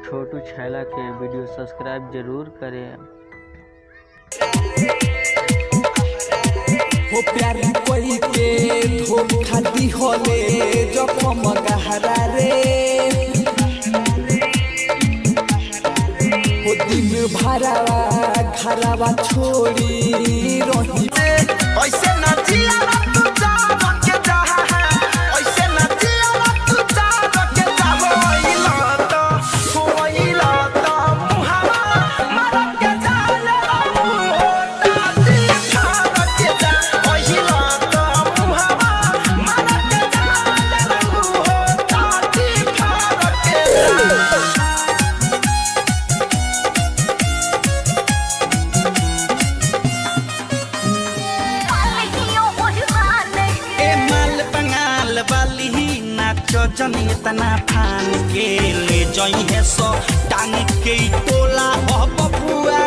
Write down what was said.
छोटू छैला के video subscribe जरूर करें। हो प्यारी कोई के धोखा दी होले जखम गहरा रे हो दिन भरावा घरावा छोड़ी रही ऐसे ना जिया तू जा के जा ऐसे ना जिया तू जा के जा होइला तो मुहावा मार के जाले ताती खा के जा होइला तो मुहावा मार के जाले ताती खा के जा। जनी तना फान के ले जई है सो टांग के टोला हो बबुआ